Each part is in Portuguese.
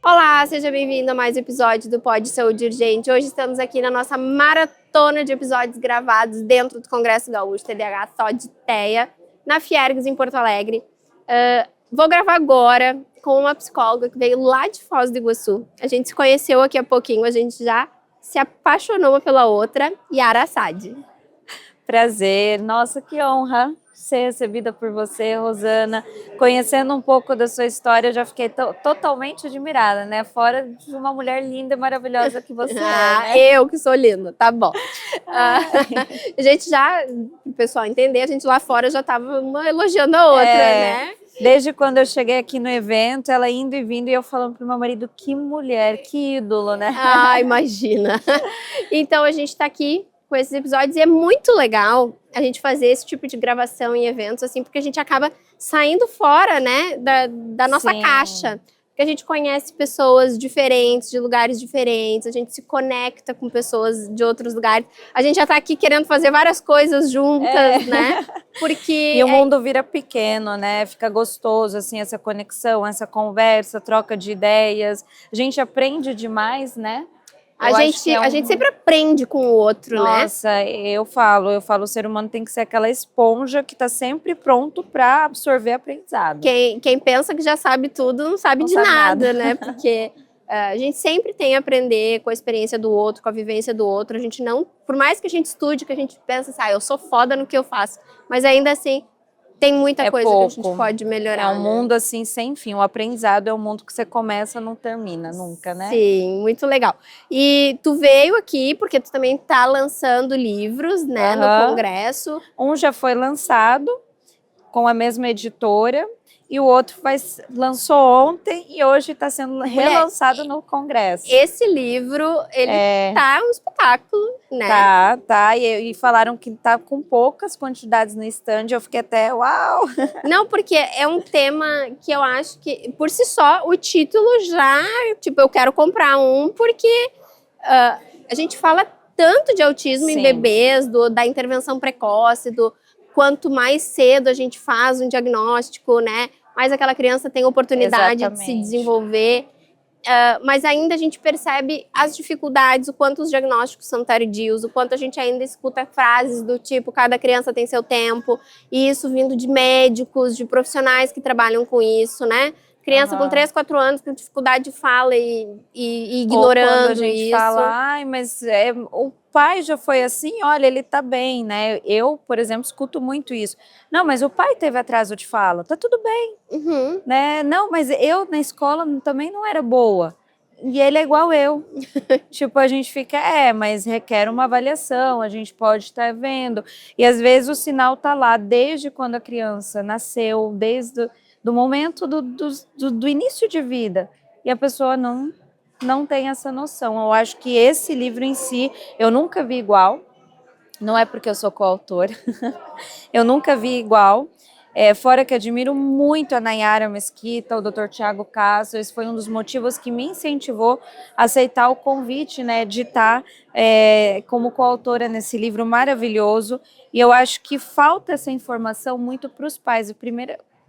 Olá, seja bem-vindo a mais um episódio do Pod Saúde Urgente. Hoje estamos aqui na nossa maratona de episódios gravados dentro do Congresso Gaúcho TDAH só de TEA, na Fiergs, em Porto Alegre. Vou gravar agora com uma psicóloga que veio lá de Foz do Iguaçu. A gente se conheceu aqui há pouquinho, a gente já se apaixonou uma pela outra, Yara Assad. Prazer, nossa, que honra ser recebida por você, Rosana. Conhecendo um pouco da sua história, eu já fiquei totalmente admirada, né? Fora de uma mulher linda e maravilhosa que você é, né? Eu que sou linda, tá bom. A gente já, o pessoal entender, a gente lá fora já tava uma elogiando a outra, né? Desde quando eu cheguei aqui no evento, ela indo e vindo, e eu falando pro meu marido, que mulher, que ídolo, né? Ah, imagina. Então a gente tá aqui com esses episódios e é muito legal a gente fazer esse tipo de gravação em eventos, assim, porque a gente acaba saindo fora, né, da nossa caixa. Porque a gente conhece pessoas diferentes, de lugares diferentes, a gente se conecta com pessoas de outros lugares. A gente já tá aqui querendo fazer várias coisas juntas, né? Porque e o mundo vira pequeno, né? Fica gostoso, assim, essa conexão, essa conversa, troca de ideias. A gente aprende demais, né? A gente sempre aprende com o outro, né? Nossa, eu falo, o ser humano tem que ser aquela esponja que tá sempre pronto para absorver aprendizado. Quem pensa que já sabe tudo, não sabe de nada, né? Porque a gente sempre tem a aprender com a experiência do outro, com a vivência do outro. A gente não, por mais que a gente estude, que a gente pensa assim, eu sou foda no que eu faço, mas ainda assim tem muita coisa que a gente pode melhorar. É um mundo assim sem fim. O aprendizado é um mundo que você começa e não termina nunca, né? Sim, muito legal. E tu veio aqui porque tu também tá lançando livros, né, no congresso. Um já foi lançado com a mesma editora e o outro lançou ontem e hoje está sendo relançado no congresso. Esse livro, ele tá um espetáculo, né? Tá. E falaram que tá com poucas quantidades no stand. Eu fiquei até, uau! Não, porque é um tema que eu acho que, por si só, o título já, tipo, eu quero comprar um, porque a gente fala tanto de autismo em bebês, da intervenção precoce, do quanto mais cedo a gente faz um diagnóstico, né? Mais aquela criança tem oportunidade de se desenvolver. Mas ainda a gente percebe as dificuldades, o quanto os diagnósticos são tardios, o quanto a gente ainda escuta frases do tipo, cada criança tem seu tempo, e isso vindo de médicos, de profissionais que trabalham com isso, né? Criança com 3, 4 anos com dificuldade de fala e ignorando isso. Quando a gente fala, mas o pai já foi assim, olha, ele tá bem, né? Eu, por exemplo, escuto muito isso. Não, mas o pai teve atraso de fala, tá tudo bem, né? Não, mas eu na escola também não era boa. E ele é igual eu. Tipo, a gente fica, mas requer uma avaliação, a gente pode estar vendo. E às vezes o sinal tá lá desde quando a criança nasceu, desde do momento do início de vida, e a pessoa não tem essa noção. Eu acho que esse livro em si, eu nunca vi igual, não é porque eu sou coautora, eu nunca vi igual, fora que admiro muito a Nayara Mesquita, o Dr. Tiago Castro, esse foi um dos motivos que me incentivou a aceitar o convite, né, de estar como coautora nesse livro maravilhoso, e eu acho que falta essa informação muito para os pais,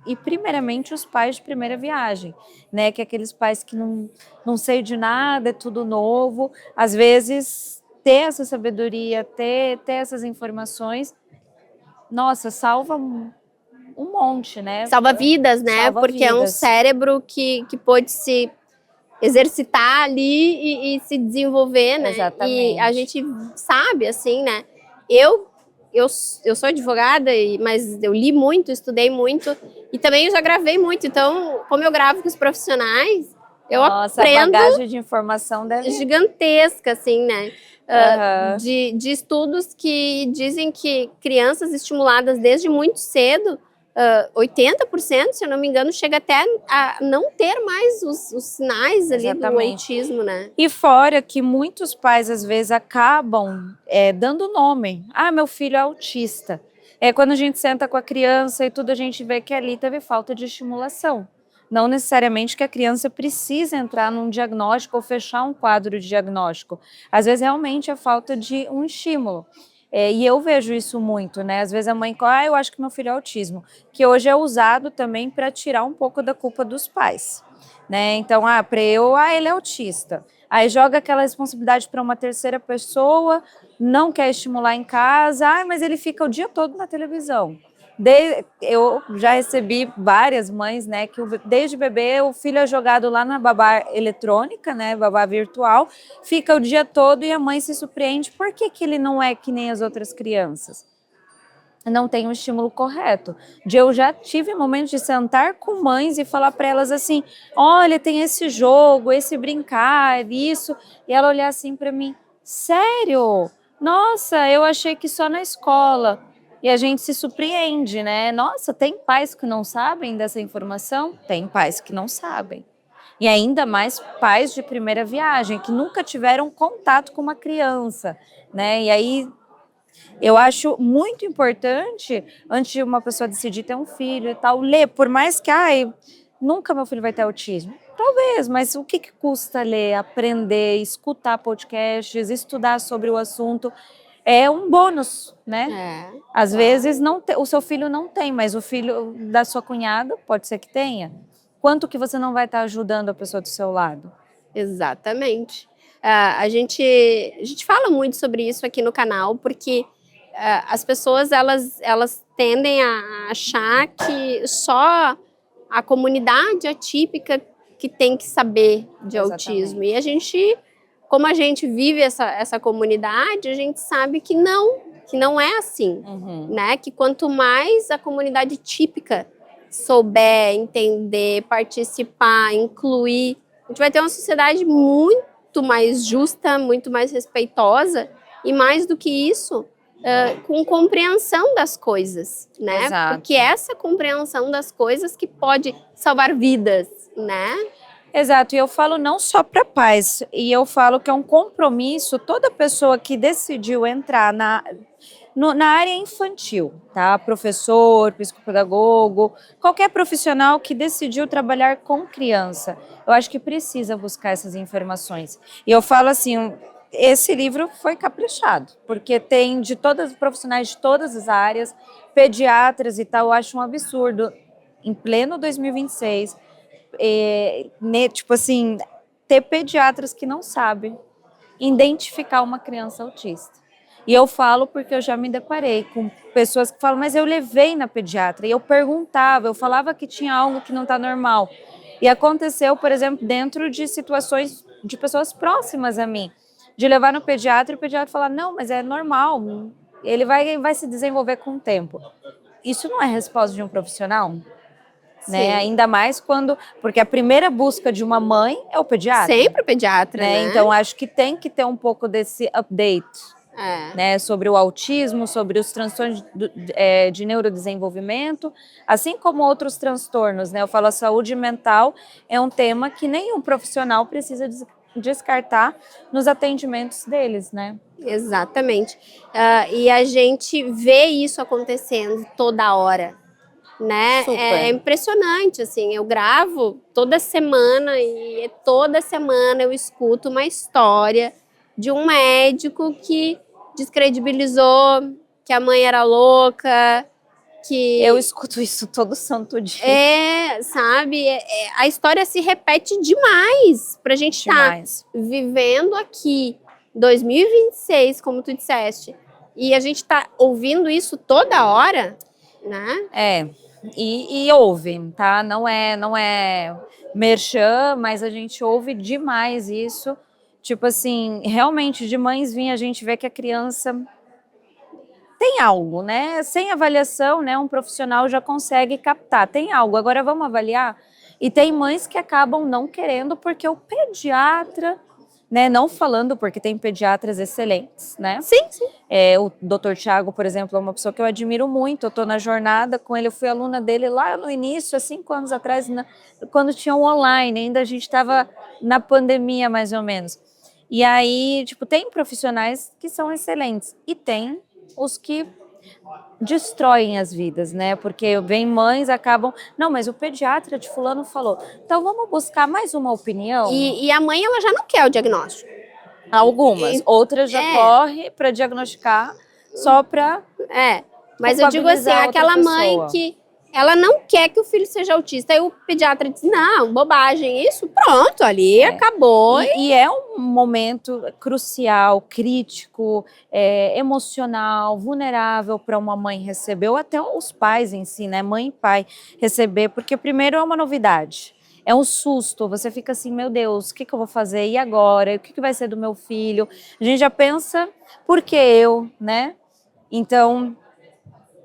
e primeiramente os pais de primeira viagem, né? Que é aqueles pais que não sei de nada, é tudo novo. Às vezes, ter essa sabedoria, ter essas informações, nossa, salva um monte, né? Salva vidas, né? Salva porque vidas. É um cérebro que pode se exercitar ali e se desenvolver, né? Exatamente. E a gente sabe, assim, né? Eu sou advogada, mas eu li muito, estudei muito e também eu já gravei muito. Então, como eu gravo com os profissionais, eu aprendo... a bagagem de informação deve... gigantesca, assim, né? De estudos que dizem que crianças estimuladas desde muito cedo, 80%, se eu não me engano, chega até a não ter mais os sinais ali do autismo, né? E fora que muitos pais, às vezes, acabam dando nome. Meu filho é autista. Quando a gente senta com a criança e tudo, a gente vê que ali teve falta de estimulação, não necessariamente que a criança precisa entrar num diagnóstico ou fechar um quadro de diagnóstico. Às vezes, realmente, é falta de um estímulo. E eu vejo isso muito, né? Às vezes a mãe fala, eu acho que meu filho é autismo, que hoje é usado também para tirar um pouco da culpa dos pais, né? Então, ele é autista. Aí joga aquela responsabilidade para uma terceira pessoa, não quer estimular em casa, mas ele fica o dia todo na televisão. Eu já recebi várias mães, né, que desde bebê o filho é jogado lá na babá eletrônica, né, babá virtual, fica o dia todo e a mãe se surpreende, por que que ele não é que nem as outras crianças? Não tem um estímulo correto. Eu já tive momentos de sentar com mães e falar para elas assim, olha, tem esse jogo, esse brincar, isso, e ela olhar assim para mim, sério? Nossa, eu achei que só na escola. E a gente se surpreende, né? Nossa, tem pais que não sabem dessa informação? Tem pais que não sabem. E ainda mais pais de primeira viagem, que nunca tiveram contato com uma criança, né? E aí eu acho muito importante, antes de uma pessoa decidir ter um filho e tal, ler, por mais que, nunca meu filho vai ter autismo. Talvez, mas o que custa ler, aprender, escutar podcasts, estudar sobre o assunto? É um bônus, né? Às vezes o seu filho não tem, mas o filho da sua cunhada pode ser que tenha. Quanto que você não vai estar ajudando a pessoa do seu lado? Exatamente. A gente fala muito sobre isso aqui no canal, porque as pessoas elas tendem a achar que só a comunidade atípica que tem que saber de autismo. E como a gente vive essa comunidade, a gente sabe que não é assim, né? Que quanto mais a comunidade típica souber, entender, participar, incluir, a gente vai ter uma sociedade muito mais justa, muito mais respeitosa e, mais do que isso, com compreensão das coisas, né? Exato. Porque é essa compreensão das coisas que pode salvar vidas, né? Exato, e eu falo não só para pais, e eu falo que é um compromisso, toda pessoa que decidiu entrar na área infantil, tá? Professor, psicopedagogo, qualquer profissional que decidiu trabalhar com criança, eu acho que precisa buscar essas informações. E eu falo assim, esse livro foi caprichado, porque tem de todas profissionais de todas as áreas, pediatras e tal, eu acho um absurdo, em pleno 2026, tipo assim, ter pediatras que não sabem identificar uma criança autista. E eu falo porque eu já me deparei com pessoas que falam, mas eu levei na pediatra, e eu perguntava, eu falava que tinha algo que não está normal. E aconteceu, por exemplo, dentro de situações de pessoas próximas a mim, de levar no pediatra e o pediatra falar, não, mas é normal, ele vai se desenvolver com o tempo. Isso não é resposta de um profissional? Né? Ainda mais porque a primeira busca de uma mãe é o pediatra. Sempre o pediatra, né? Então, acho que tem que ter um pouco desse update, né? Sobre o autismo, sobre os transtornos de neurodesenvolvimento, assim como outros transtornos, né? Eu falo, a saúde mental é um tema que nenhum profissional precisa descartar nos atendimentos deles, né? Exatamente. E a gente vê isso acontecendo toda hora, né? É impressionante, assim, eu gravo toda semana e toda semana eu escuto uma história de um médico que descredibilizou, que a mãe era louca, que... Eu escuto isso todo santo dia. Sabe? A história se repete demais pra gente estar vivendo aqui 2026, como tu disseste, e a gente tá ouvindo isso toda hora, né? E ouve, tá? Não é merchan, mas a gente ouve demais isso. Tipo assim, realmente de mães vir a gente vê que a criança tem algo, né? Sem avaliação, né? Um profissional já consegue captar, tem algo. Agora vamos avaliar? E tem mães que acabam não querendo porque o pediatra, né? Não falando porque tem pediatras excelentes, né? Sim. O Dr. Tiago, por exemplo, é uma pessoa que eu admiro muito. Eu estou na jornada com ele, eu fui aluna dele lá no início, há 5 anos atrás, quando tinha o online, ainda a gente estava na pandemia, mais ou menos. E aí, tipo, tem profissionais que são excelentes e tem os que destroem as vidas, né? Porque vem mães, acabam... Não, mas o pediatra de fulano falou. Então, vamos buscar mais uma opinião? E a mãe, ela já não quer o diagnóstico. Outras já corre para diagnosticar só para... Mas eu digo assim, aquela mãe que ela não quer que o filho seja autista. Aí o pediatra diz, não, bobagem, isso, pronto, ali acabou. E é um momento crucial, crítico, emocional, vulnerável para uma mãe receber, ou até os pais em si, né? Mãe e pai receber, porque primeiro é uma novidade. É um susto, você fica assim, meu Deus, o que eu vou fazer? E agora? O que vai ser do meu filho? A gente já pensa, por que eu, né? Então,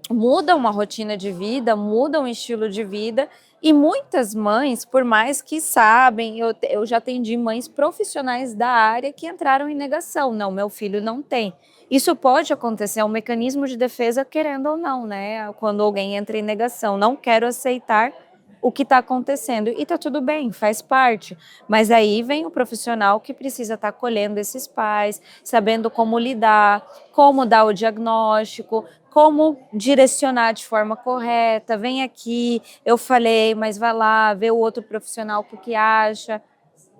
muda uma rotina de vida, muda um estilo de vida, e muitas mães, por mais que sabem, eu já atendi mães profissionais da área que entraram em negação. Não, meu filho não tem. Isso pode acontecer, é um mecanismo de defesa, querendo ou não, né? Quando alguém entra em negação, não quero aceitar o que está acontecendo. E está tudo bem, faz parte. Mas aí vem o profissional que precisa estar acolhendo esses pais, sabendo como lidar, como dar o diagnóstico, como direcionar de forma correta. Vem aqui, eu falei, mas vai lá, vê o outro profissional o que acha.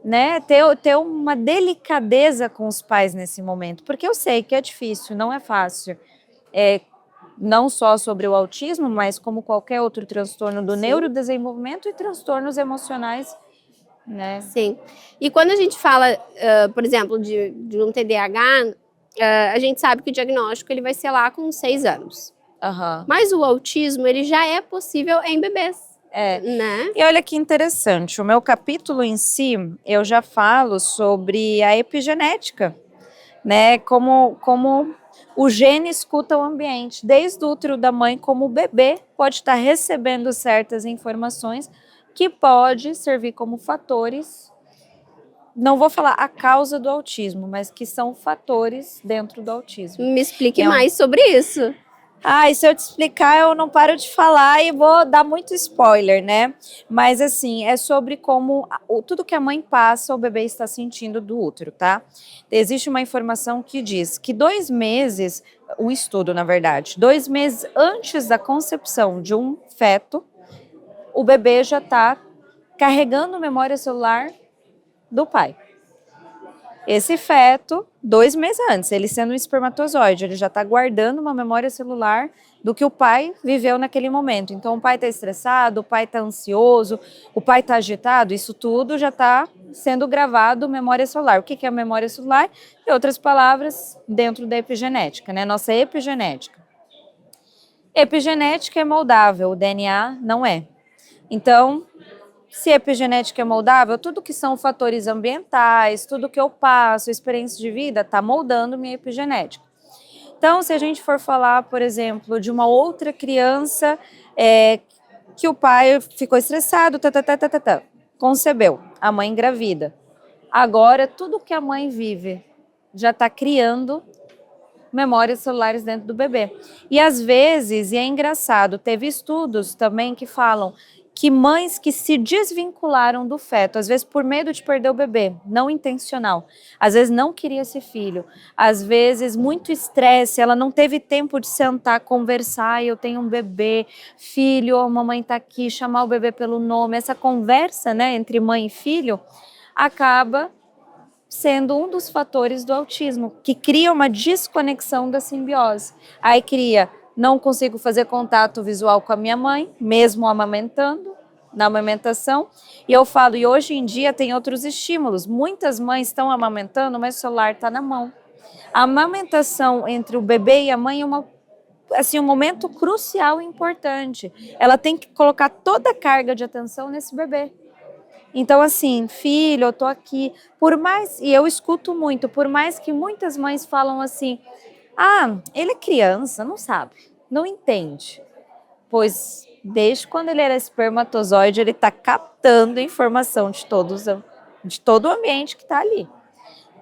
Né? Ter uma delicadeza com os pais nesse momento. Porque eu sei que é difícil, não é fácil. Não só sobre o autismo, mas como qualquer outro transtorno do neurodesenvolvimento e transtornos emocionais, né? Sim. E quando a gente fala, por exemplo, de um TDAH, a gente sabe que o diagnóstico ele vai ser lá com 6 anos. Mas o autismo, ele já é possível em bebês. Né? E olha que interessante, o meu capítulo em si, eu já falo sobre a epigenética, né? Como o gene escuta o ambiente, desde o útero da mãe, como o bebê pode estar recebendo certas informações que pode servir como fatores, não vou falar a causa do autismo, mas que são fatores dentro do autismo. Me explique mais sobre isso. E se eu te explicar, eu não paro de falar e vou dar muito spoiler, né? Mas assim, é sobre como tudo que a mãe passa, o bebê está sentindo do útero, tá? Existe uma informação que diz que 2 meses, um estudo na verdade, 2 meses antes da concepção de um feto, o bebê já está carregando memória celular do pai. Esse feto, 2 meses antes, ele sendo um espermatozoide, ele já está guardando uma memória celular do que o pai viveu naquele momento. Então, o pai está estressado, o pai está ansioso, o pai está agitado, isso tudo já está sendo gravado memória celular. O que é a memória celular? Em outras palavras, dentro da epigenética, né? Nossa epigenética. Epigenética é moldável, o DNA não é. Então, se a epigenética é moldável, tudo que são fatores ambientais, tudo que eu passo, experiência de vida, está moldando minha epigenética. Então, se a gente for falar, por exemplo, de uma outra criança que o pai ficou estressado, concebeu, a mãe engravida. Agora, tudo que a mãe vive já está criando memórias celulares dentro do bebê. E às vezes, e é engraçado, teve estudos também que falam que mães que se desvincularam do feto, às vezes por medo de perder o bebê, não intencional, às vezes não queria esse filho, às vezes muito estresse, ela não teve tempo de sentar, conversar, eu tenho um bebê, filho, a mamãe está aqui, chamar o bebê pelo nome, essa conversa, né, entre mãe e filho, acaba sendo um dos fatores do autismo, que cria uma desconexão da simbiose. Aí cria, não consigo fazer contato visual com a minha mãe, mesmo amamentando, na amamentação. E eu falo, e hoje em dia tem outros estímulos. Muitas mães estão amamentando, mas o celular está na mão. A amamentação entre o bebê e a mãe é um momento crucial e importante. Ela tem que colocar toda a carga de atenção nesse bebê. Então, assim, filho, eu tô aqui, e eu escuto muito, por mais que muitas mães falam assim, ele é criança, não sabe, não entende. Pois, desde quando ele era espermatozoide, ele está captando informação de todo o ambiente que está ali.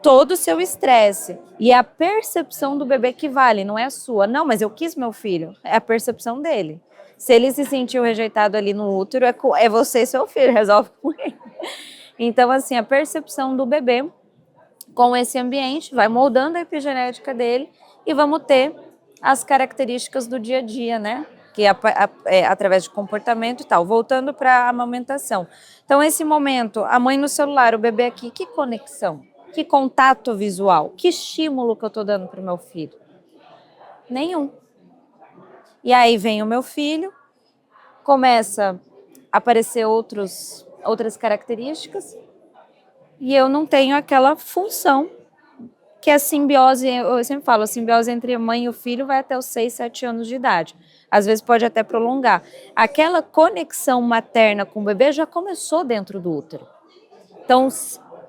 Todo o seu estresse. E é a percepção do bebê que vale, não é a sua. Não, mas eu quis meu filho. É a percepção dele. Se ele se sentiu rejeitado ali no útero, é você e seu filho, resolve com ele. Então, assim, a percepção do bebê com esse ambiente vai moldando a epigenética dele e vamos ter as características do dia a dia, né? Que através de comportamento e tal. Voltando para a amamentação. Então, esse momento, a mãe no celular, o bebê aqui, que conexão, que contato visual, que estímulo que eu estou dando para o meu filho? Nenhum. E aí vem o meu filho, começa a aparecer outras características e eu não tenho aquela função que a simbiose, eu sempre falo, a simbiose entre a mãe e o filho vai até os 6, 7 anos de idade. Às vezes pode até prolongar. Aquela conexão materna com o bebê já começou dentro do útero. Então,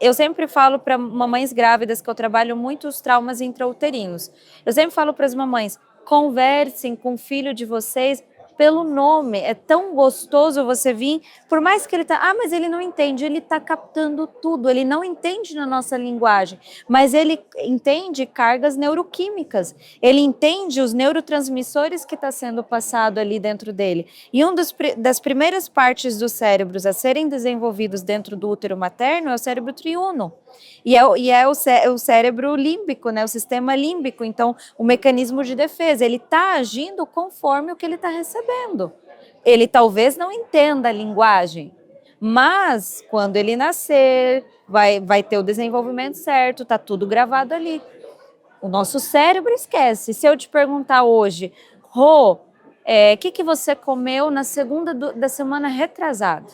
eu sempre falo para mamães grávidas que eu trabalho muito os traumas intrauterinos. Eu sempre falo para as mamães, conversem com o filho de vocês pelo nome. É tão gostoso você vir, por mais que ele mas ele não entende, ele está captando tudo, ele não entende na nossa linguagem, mas ele entende cargas neuroquímicas, ele entende os neurotransmissores que está sendo passado ali dentro dele. E das primeiras partes dos cérebros a serem desenvolvidos dentro do útero materno é o cérebro triuno. E é o cérebro límbico, né? O sistema límbico. Então, o mecanismo de defesa, ele está agindo conforme o que ele está recebendo. Ele talvez não entenda a linguagem, mas quando ele nascer, vai ter o desenvolvimento certo, está tudo gravado ali. O nosso cérebro esquece. Se eu te perguntar hoje, Rô, o que você comeu na segunda da semana retrasada?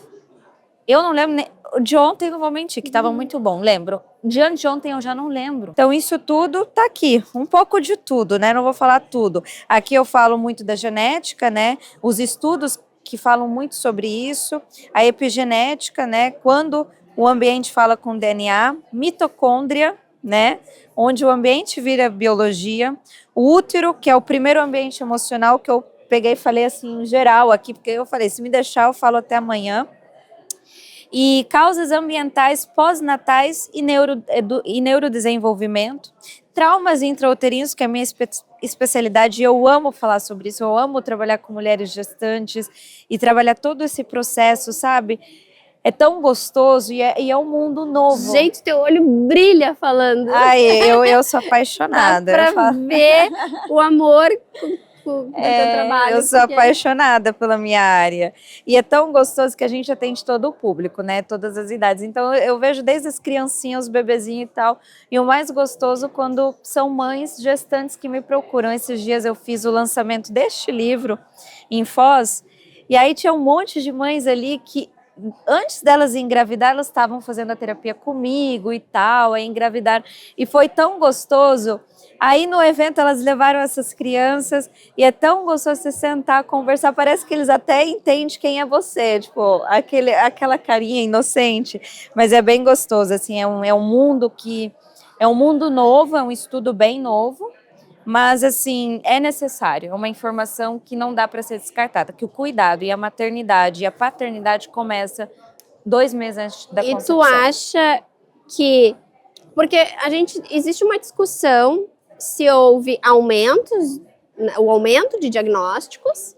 Eu não lembro, de ontem não vou mentir, que estava muito bom, lembro. De ontem eu já não lembro. Então isso tudo tá aqui, um pouco de tudo, né? Não vou falar tudo. Aqui eu falo muito da genética, né? Os estudos que falam muito sobre isso, a epigenética, né? Quando o ambiente fala com DNA, mitocôndria, né? Onde o ambiente vira biologia, o útero, que é o primeiro ambiente emocional que eu peguei e falei assim em geral aqui, porque eu falei, se me deixar eu falo até amanhã. E causas ambientais pós-natais e neurodesenvolvimento, traumas intrauterinos, que é a minha especialidade, eu amo falar sobre isso, eu amo trabalhar com mulheres gestantes e trabalhar todo esse processo, sabe? É tão gostoso e é um mundo novo. Gente, teu olho brilha falando. Ai, eu sou apaixonada. Dá pra ver o amor do teu trabalho. Eu sou apaixonada pela minha área. E é tão gostoso que a gente atende todo o público, né? Todas as idades. Então, eu vejo desde as criancinhas, os bebezinhos e tal. E o mais gostoso quando são mães gestantes que me procuram. Esses dias eu fiz o lançamento deste livro em Foz. E aí tinha um monte de mães ali que, antes delas engravidar, elas estavam fazendo a terapia comigo e tal, aí engravidaram. E foi tão gostoso. Aí no evento elas levaram essas crianças e é tão gostoso você sentar, conversar, parece que eles até entendem quem é você, tipo, aquela carinha inocente, mas é bem gostoso, assim, é um mundo é um mundo novo, é um estudo bem novo, mas assim, é necessário, é uma informação que não dá para ser descartada, que o cuidado e a maternidade e a paternidade começa 2 meses antes da concepção. E tu acha que, porque existe uma discussão se houve o aumento de diagnósticos,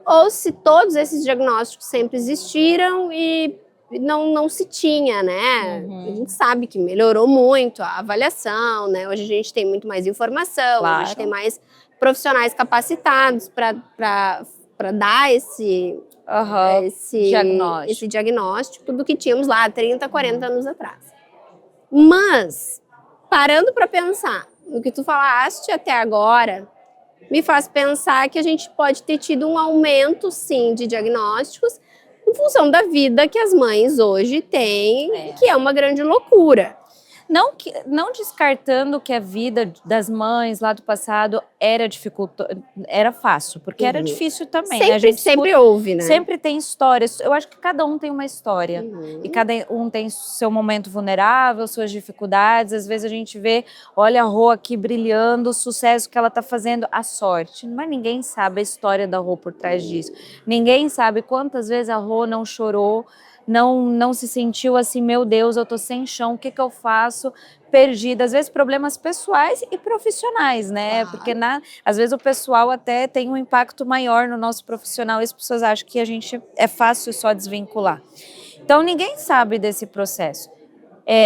ou se todos esses diagnósticos sempre existiram e não se tinha, né? A gente sabe que melhorou muito a avaliação, né? Hoje a gente tem muito mais informação, Claro. A gente tem mais profissionais capacitados para dar esse diagnóstico do que tínhamos lá 30, 40 anos atrás. Mas, parando para pensar no que tu falaste até agora, me faz pensar que a gente pode ter tido um aumento, sim, de diagnósticos em função da vida que as mães hoje têm, que é uma grande loucura. Não descartando que a vida das mães lá do passado era fácil, porque era difícil também. Sempre houve, né? Sempre tem histórias. Eu acho que cada um tem uma história. E cada um tem seu momento vulnerável, suas dificuldades. Às vezes a gente vê, olha a Rô aqui brilhando, o sucesso que ela está fazendo, a sorte. Mas ninguém sabe a história da Rô por trás disso. Ninguém sabe quantas vezes a Rô não chorou, não se sentiu assim, meu Deus, eu tô sem chão, o que eu faço? Perdida, às vezes problemas pessoais e profissionais, né? Porque às vezes o pessoal até tem um impacto maior no nosso profissional e as pessoas acham que é fácil só desvincular. Então ninguém sabe desse processo.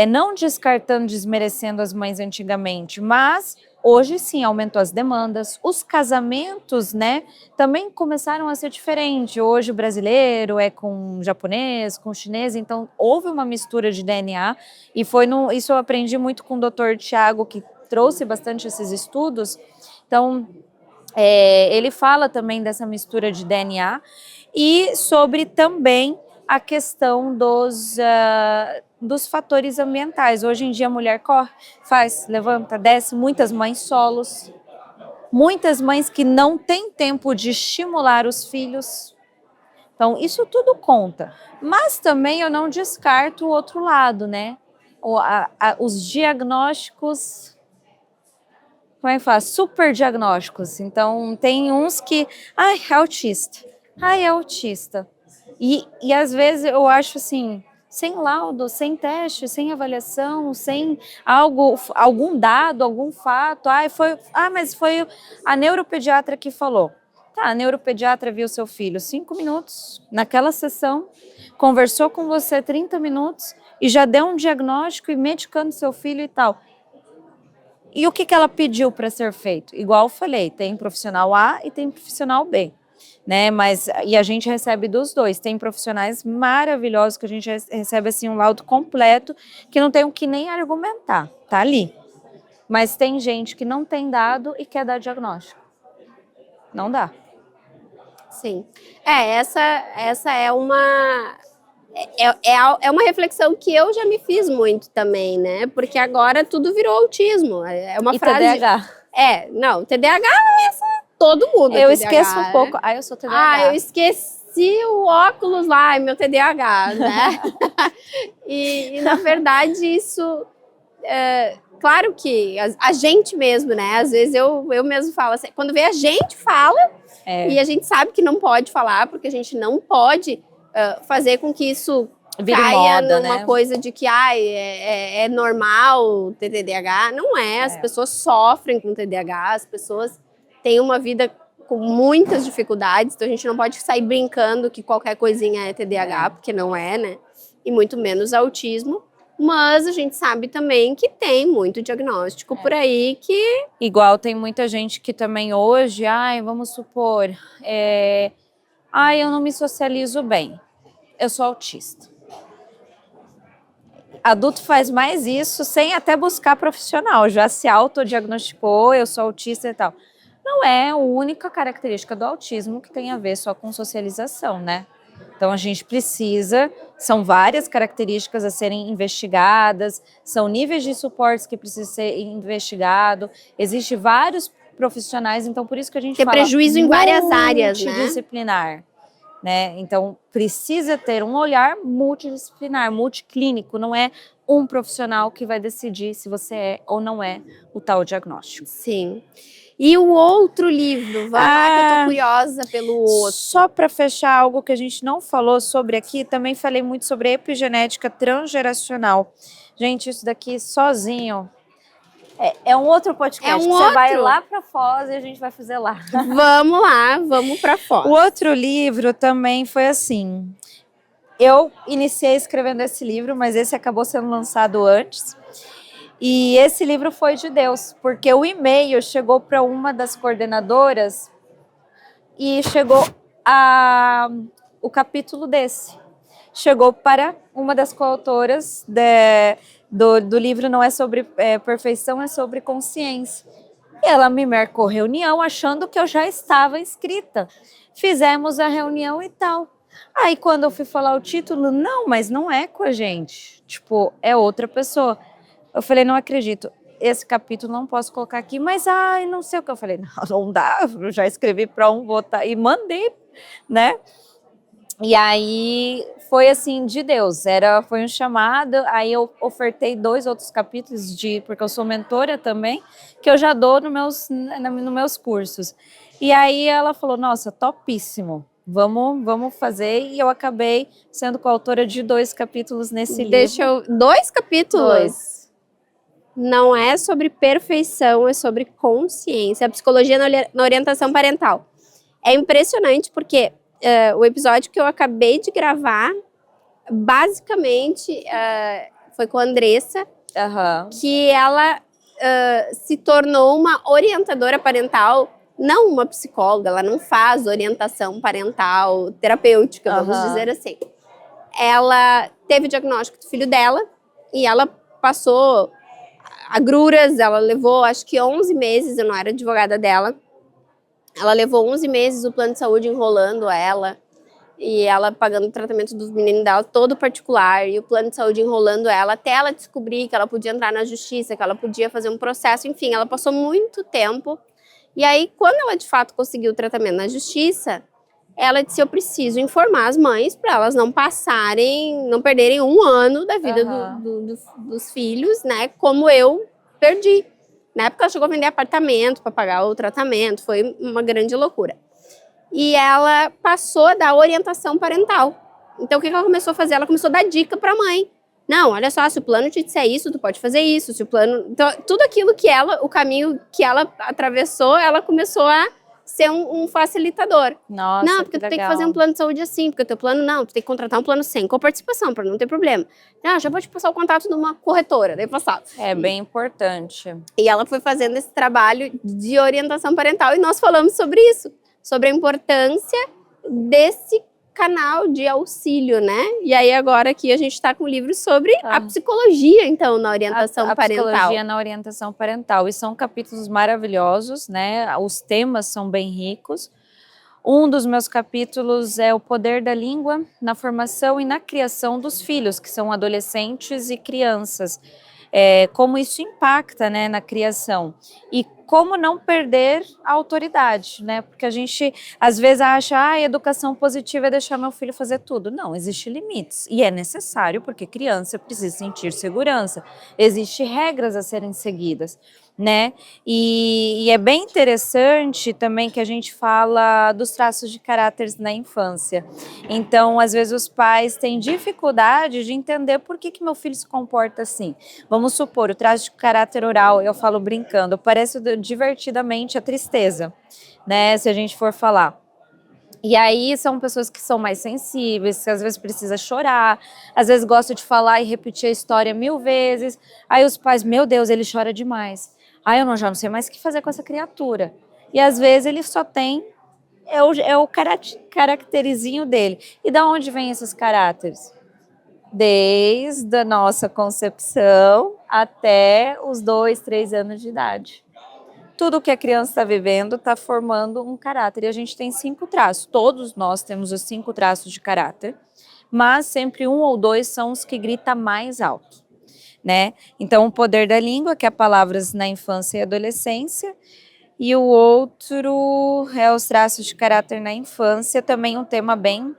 Não descartando, desmerecendo as mães antigamente, mas Hoje sim, aumentou as demandas, os casamentos, né, também começaram a ser diferentes. Hoje o brasileiro é com japonês, com chinês, então houve uma mistura de DNA e isso eu aprendi muito com o Dr. Tiago, que trouxe bastante esses estudos. Então, ele fala também dessa mistura de DNA e sobre também a questão dos fatores ambientais. Hoje em dia a mulher corre, faz, levanta, desce, muitas mães solos, muitas mães que não têm tempo de estimular os filhos. Então, isso tudo conta. Mas também eu não descarto o outro lado, né? Os diagnósticos, como é que fala? Super diagnósticos. Então, tem uns que, é autista. É autista. E às vezes eu acho assim, sem laudo, sem teste, sem avaliação, sem algum dado, algum fato. Mas foi a neuropediatra que falou. Tá, a neuropediatra viu seu filho 5 minutos naquela sessão, conversou com você 30 minutos e já deu um diagnóstico e medicando seu filho e tal. E o que ela pediu para ser feito? Igual eu falei, tem profissional A e tem profissional B. Né, e a gente recebe dos dois, tem profissionais maravilhosos que a gente recebe assim um laudo completo, que não tem o que nem argumentar, tá ali. Mas tem gente que não tem dado e quer dar diagnóstico. Não dá. Sim. Essa é uma uma reflexão que eu já me fiz muito também, né? Porque agora tudo virou autismo. É uma frase. TDAH. Não, TDAH todo mundo. Eu esqueço um pouco. Eu sou TDAH. Eu esqueci o óculos lá, meu TDAH, né? e na verdade isso, claro que a gente mesmo, né? Às vezes eu mesmo falo assim, quando vê a gente fala e a gente sabe que não pode falar, porque a gente não pode fazer com que isso vire caia moda, numa coisa de que é normal ter TDAH. Não é, as pessoas sofrem com TDAH, as pessoas têm uma vida com muitas dificuldades, então a gente não pode sair brincando que qualquer coisinha é TDAH, porque não é, né? E muito menos autismo. Mas a gente sabe também que tem muito diagnóstico por aí que... Igual tem muita gente que também hoje, vamos supor, eu não me socializo bem, eu sou autista. Adulto faz mais isso sem até buscar profissional, já se autodiagnosticou, eu sou autista e tal. Não é a única característica do autismo que tem a ver só com socialização, né? Então a gente precisa, são várias características a serem investigadas, são níveis de suportes que precisam ser investigados, existem vários profissionais, então por isso que a gente tem fala prejuízo em várias áreas, né? Multidisciplinar. Né? Então, precisa ter um olhar multidisciplinar, multiclínico, não é um profissional que vai decidir se você é ou não é o tal diagnóstico. Sim. E o outro livro? Vamos lá, que eu tô curiosa pelo outro. Só para fechar algo que a gente não falou sobre aqui, também falei muito sobre epigenética transgeracional. Gente, isso daqui sozinho... É um outro podcast, você vai lá para Foz e a gente vai fazer lá. Vamos lá, vamos para Foz. O outro livro também foi assim, eu iniciei escrevendo esse livro, mas esse acabou sendo lançado antes. E esse livro foi de Deus, porque o e-mail chegou para uma das coordenadoras e chegou o capítulo desse. Chegou para uma das coautoras do livro Não é sobre perfeição, é sobre consciência. E ela me marcou reunião achando que eu já estava inscrita. Fizemos a reunião e tal. Aí quando eu fui falar o título, não, mas não é com a gente. Tipo, é outra pessoa. Eu falei, não acredito. Esse capítulo não posso colocar aqui, mas não sei o que. Eu falei, não dá, eu já escrevi para botar e mandei, né? E aí foi assim, de Deus, foi um chamado, aí eu ofertei 2 outros capítulos, porque eu sou mentora também, que eu já dou nos meus cursos. E aí ela falou, nossa, topíssimo, vamos fazer, e eu acabei sendo coautora de 2 capítulos nesse livro. 2 capítulos? 2. Não é sobre perfeição, é sobre consciência, a psicologia na orientação parental. É impressionante porque o episódio que eu acabei de gravar, basicamente, foi com a Andressa, que ela se tornou uma orientadora parental, não uma psicóloga, ela não faz orientação parental terapêutica, vamos dizer assim. Ela teve o diagnóstico do filho dela e ela passou agruras, ela levou acho que 11 meses, eu não era advogada dela, ela levou 11 meses o plano de saúde enrolando ela, e ela pagando o tratamento dos meninos dela todo particular, e o plano de saúde enrolando ela, até ela descobrir que ela podia entrar na justiça, que ela podia fazer um processo, enfim, ela passou muito tempo. E aí, quando ela de fato conseguiu o tratamento na justiça, ela disse, eu preciso informar as mães para elas não passarem, não perderem um ano da vida dos filhos, né, como eu perdi. Na época ela chegou a vender apartamento para pagar o tratamento, foi uma grande loucura. E ela passou a dar orientação parental. Então, o que ela começou a fazer? Ela começou a dar dica para a mãe. Não, olha só, se o plano te disser isso, tu pode fazer isso. Se o plano... Então, tudo aquilo que ela, o caminho que ela atravessou, ela começou a ser um facilitador. Nossa, não, porque tu tem que fazer um plano de saúde assim, porque o teu plano não, tu tem que contratar um plano sem coparticipação, para não ter problema. Não, já vou te passar o contato de uma corretora, daí passava. É bem importante. E ela foi fazendo esse trabalho de orientação parental e nós falamos sobre isso, sobre a importância desse canal de auxílio, né? E aí agora aqui a gente está com um livro sobre a psicologia, então, na orientação parental. A psicologia na orientação parental. E são capítulos maravilhosos, né? Os temas são bem ricos. Um dos meus capítulos é o poder da língua na formação e na criação dos filhos, que são adolescentes e crianças. Como isso impacta, né, na criação e como não perder a autoridade, né? Porque a gente às vezes acha, a educação positiva é deixar meu filho fazer tudo. Não, existem limites e é necessário porque criança precisa sentir segurança. Existem regras a serem seguidas, né? E é bem interessante também que a gente fala dos traços de caráter na infância. Então, às vezes os pais têm dificuldade de entender por que meu filho se comporta assim. Vamos supor, o traço de caráter oral, eu falo brincando, parece divertidamente a tristeza, né? Se a gente for falar. E aí são pessoas que são mais sensíveis, que às vezes precisa chorar, às vezes gosta de falar e repetir a história 1000 vezes. Aí os pais, meu Deus, ele chora demais. Aí eu já não sei mais o que fazer com essa criatura. E às vezes ele só tem, o caracterizinho dele. E da onde vem esses caráteres? Desde a nossa concepção até os 2, 3 anos de idade. Tudo que a criança está vivendo está formando um caráter. E a gente tem 5 traços. Todos nós temos os 5 traços de caráter, mas sempre 1 ou 2 são os que gritam mais alto, né? Então, o poder da língua, que é palavras na infância e adolescência, e o outro é os traços de caráter na infância, também um tema bem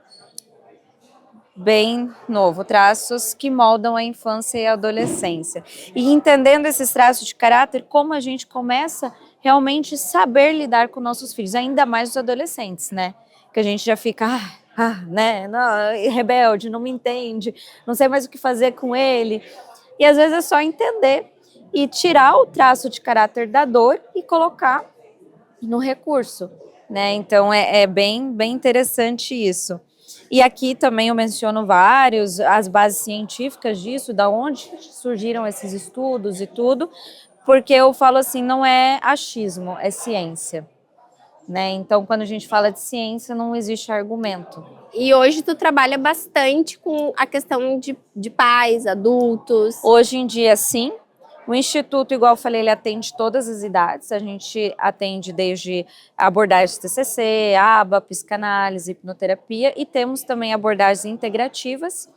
novo, traços que moldam a infância e a adolescência. E entendendo esses traços de caráter, como a gente começa realmente saber lidar com nossos filhos, ainda mais os adolescentes, né? Que a gente já fica, né? Não, rebelde, não me entende, não sei mais o que fazer com ele. E às vezes é só entender e tirar o traço de caráter da dor e colocar no recurso, né? Então é bem interessante isso. E aqui também eu menciono vários, as bases científicas disso, da onde surgiram esses estudos e tudo, porque eu falo assim, não é achismo, é ciência, né? Então, quando a gente fala de ciência, não existe argumento. E hoje tu trabalha bastante com a questão de pais, adultos. Hoje em dia, sim. O Instituto, igual eu falei, ele atende todas as idades. A gente atende desde abordagens TCC, ABA, psicanálise, hipnoterapia e temos também abordagens integrativas,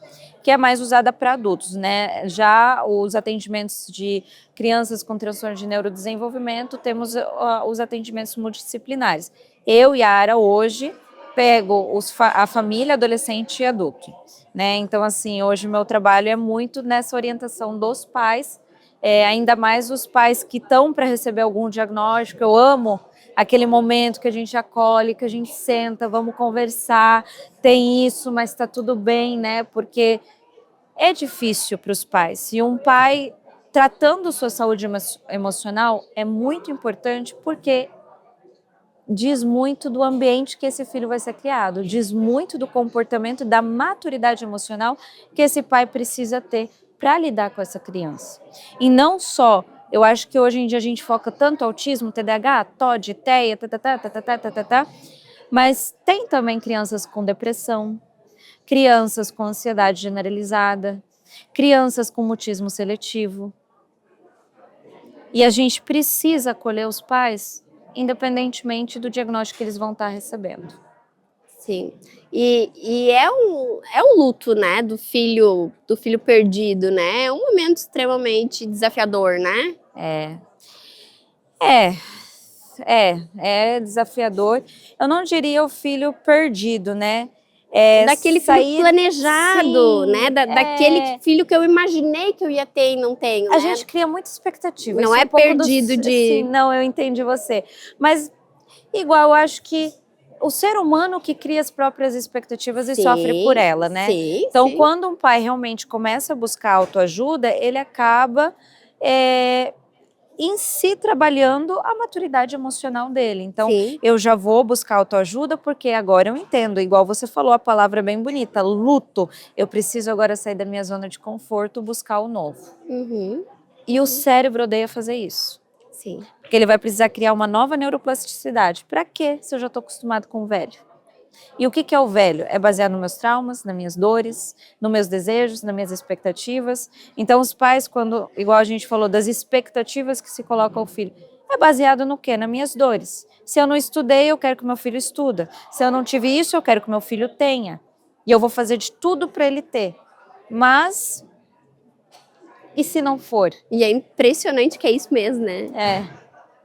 que é mais usada para adultos, né? Já os atendimentos de crianças com transtorno de neurodesenvolvimento, temos os atendimentos multidisciplinares. Eu, Yara, hoje pego a família, adolescente e adulto, né? Então, assim, hoje o meu trabalho é muito nessa orientação dos pais, ainda mais os pais que estão para receber algum diagnóstico. Eu amo aquele momento que a gente acolhe, que a gente senta, vamos conversar, tem isso, mas está tudo bem, né? Porque é difícil para os pais. E um pai tratando sua saúde emocional é muito importante porque diz muito do ambiente que esse filho vai ser criado, diz muito do comportamento, da maturidade emocional que esse pai precisa ter para lidar com essa criança. E não só Eu acho que hoje em dia a gente foca tanto autismo, TDAH, TOD, TEA, mas tem também crianças com depressão, crianças com ansiedade generalizada, crianças com mutismo seletivo. E a gente precisa acolher os pais, independentemente do diagnóstico que eles vão estar recebendo. Sim. E é um luto, né, do filho perdido, né? É um momento extremamente desafiador, né? É desafiador. Eu não diria o filho perdido, né? Daquele filho planejado, sim, né? Daquele filho que eu imaginei que eu ia ter e não tenho, A né? gente cria muita expectativa. Não é perdido de... Sim, não, eu entendi você. Mas, igual, eu acho que o ser humano que cria as próprias expectativas e sofre por ela, né? Sim, então, quando um pai realmente começa a buscar autoajuda, ele acaba em si trabalhando a maturidade emocional dele. Então, eu já vou buscar autoajuda porque agora eu entendo, igual você falou, a palavra é bem bonita, luto. Eu preciso agora sair da minha zona de conforto, buscar o novo. E o cérebro odeia fazer isso. Sim. Porque ele vai precisar criar uma nova neuroplasticidade. Para quê, se eu já estou acostumado com o velho? E o que é o velho? É baseado nos meus traumas, nas minhas dores, nos meus desejos, nas minhas expectativas. Então, os pais, quando, igual a gente falou, das expectativas que se coloca ao filho, é baseado no quê? Nas minhas dores. Se eu não estudei, eu quero que meu filho estuda. Se eu não tive isso, eu quero que meu filho tenha. E eu vou fazer de tudo para ele ter. Mas, e se não for? E é impressionante que é isso mesmo, né?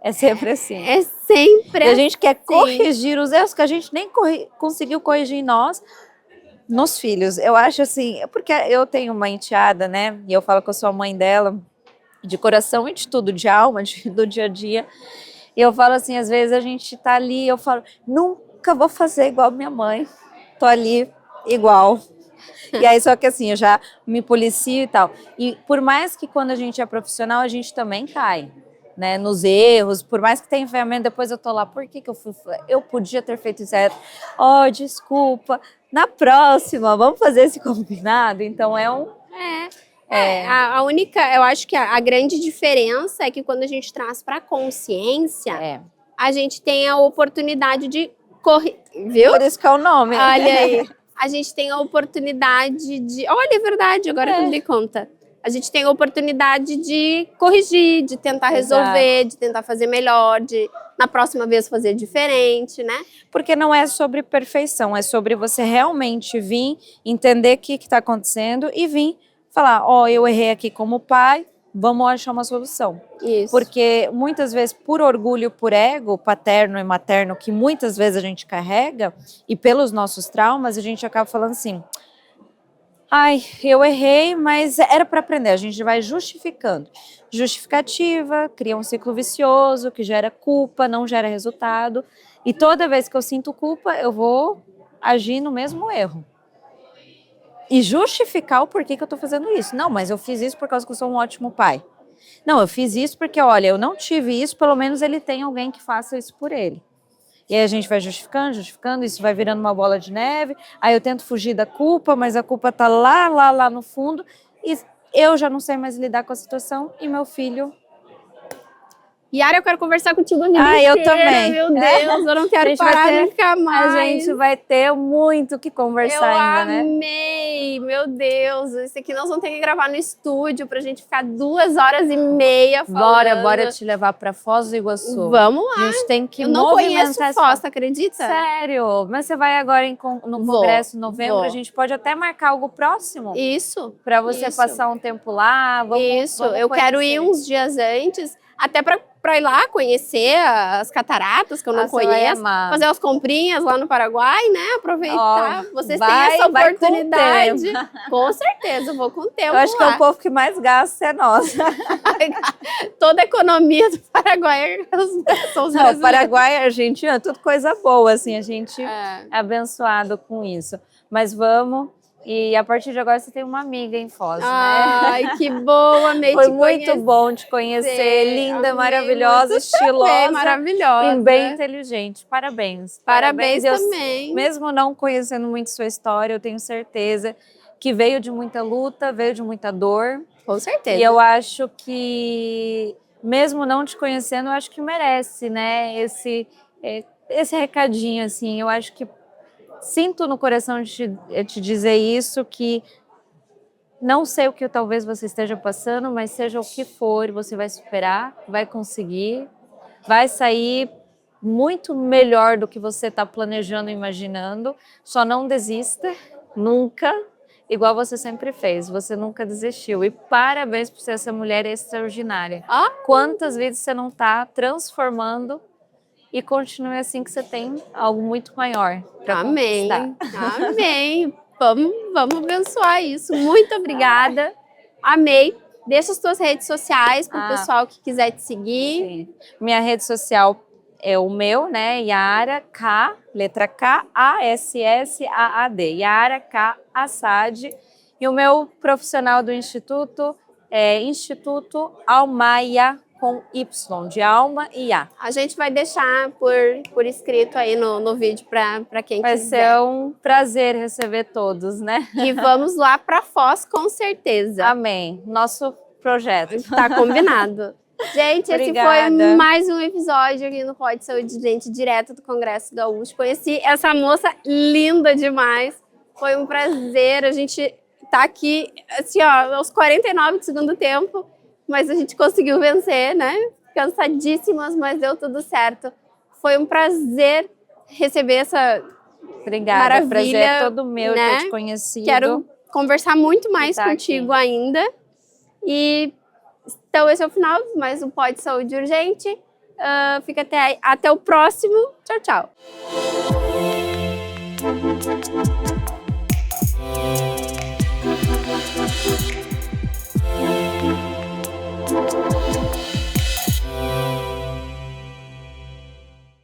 É sempre assim. É sempre assim. E a gente quer corrigir os erros que a gente nem conseguiu corrigir em nós, nos filhos. Eu acho assim, porque eu tenho uma enteada, né? E eu falo que eu sou a mãe dela, de coração e de tudo, de alma, do dia a dia. E eu falo assim, às vezes a gente tá ali, eu falo, nunca vou fazer igual minha mãe. Tô ali igual. E aí, só que assim, eu já me policio e tal. E por mais que quando a gente é profissional, a gente também cai, né, nos erros, por mais que tenha ferramenta, depois eu tô lá, por que eu fui? Eu podia ter feito isso. Desculpa, na próxima, vamos fazer esse combinado? Então a única, eu acho que a grande diferença é que quando a gente traz para consciência, a gente tem a oportunidade de viu? Por isso que é o nome. Olha aí, a gente tem a oportunidade de, olha, é verdade, agora que eu me dei conta. A gente tem a oportunidade de corrigir, de tentar resolver, de tentar fazer melhor, de na próxima vez fazer diferente, né? Porque não é sobre perfeição, é sobre você realmente vir, entender o que está acontecendo e vir falar, eu errei aqui como pai, vamos achar uma solução. Isso. Porque muitas vezes, por orgulho, por ego paterno e materno, que muitas vezes a gente carrega, e pelos nossos traumas, a gente acaba falando assim, eu errei, mas era para aprender. A gente vai justificando. Justificativa, cria um ciclo vicioso, que gera culpa, não gera resultado. E toda vez que eu sinto culpa, eu vou agir no mesmo erro. E justificar o porquê que eu estou fazendo isso. Não, mas eu fiz isso por causa que eu sou um ótimo pai. Não, eu fiz isso porque, olha, eu não tive isso, pelo menos ele tem alguém que faça isso por ele. E aí a gente vai justificando, isso vai virando uma bola de neve, aí eu tento fugir da culpa, mas a culpa tá lá no fundo, e eu já não sei mais lidar com a situação, e meu filho... Yara, eu quero conversar contigo a vida inteira, eu também. Meu Deus, eu não quero parar nunca mais. A gente vai ter muito o que conversar ainda, né? Eu amei, meu Deus. Esse aqui nós vamos ter que gravar no estúdio pra gente ficar 2h30 falando. Bora te levar pra Foz do Iguaçu. Vamos lá. A gente tem que eu não conheço Foz, acredita? Sério? Mas você vai agora no Congresso em novembro, a gente pode até marcar algo próximo. Isso. Pra você passar um tempo lá. Vamos eu quero ir uns dias antes, até pra ir lá conhecer as cataratas, que eu não conheço, fazer as comprinhas lá no Paraguai, né? Aproveitar. Vocês têm essa oportunidade. Com certeza, eu vou com o tempo. Eu acho que é o povo que mais gasta é nós. Toda a economia do Paraguai são os brasileiros. Paraguai e Argentina, tudo coisa boa, assim, a gente é abençoado com isso. Mas vamos. E a partir de agora você tem uma amiga em Foz, né? Ai, que boa, amei Foi muito bom te conhecer, linda, maravilhosa, estilosa, maravilhosa e bem inteligente. Parabéns. Parabéns também. Mesmo não conhecendo muito sua história, eu tenho certeza que veio de muita luta, veio de muita dor. Com certeza. E eu acho que mesmo não te conhecendo, eu acho que merece, né? Esse recadinho, assim, eu acho que sinto no coração de te dizer isso, que não sei o que talvez você esteja passando, mas seja o que for, você vai superar, vai conseguir, vai sair muito melhor do que você está planejando e imaginando. Só não desista, nunca, igual você sempre fez, você nunca desistiu. E parabéns por ser essa mulher extraordinária. Quantas vezes você não está transformando e continue assim, que você tem algo muito maior para conquistar. Amém. Vamos abençoar isso. Muito obrigada. Amei. Deixa as tuas redes sociais para o pessoal que quiser te seguir. Sim. Minha rede social é o meu, né? Yara K, letra K, A-S-S-A-A-D. Yara K Assad. E o meu profissional do Instituto é Instituto Almaia, com Y, de alma e A. A gente vai deixar por escrito aí no vídeo para quem vai quiser. Vai ser um prazer receber todos, né? E vamos lá para Foz, com certeza. Amém. Nosso projeto. Tá combinado. Gente, Obrigada. Esse foi mais um episódio aqui no Pode Saúde, gente, direto do Congresso Gaúcho. Conheci essa moça linda demais. Foi um prazer. A gente tá aqui, assim, ó, aos 49 do segundo tempo, mas a gente conseguiu vencer, né? Cansadíssimas, mas deu tudo certo. Foi um prazer receber essa maravilha. Prazer é todo meu, né? ter te conhecido. Quero conversar muito mais contigo ainda. E então esse é o final de mais um Pode Saúde Urgente. Fica até o próximo. Tchau, tchau.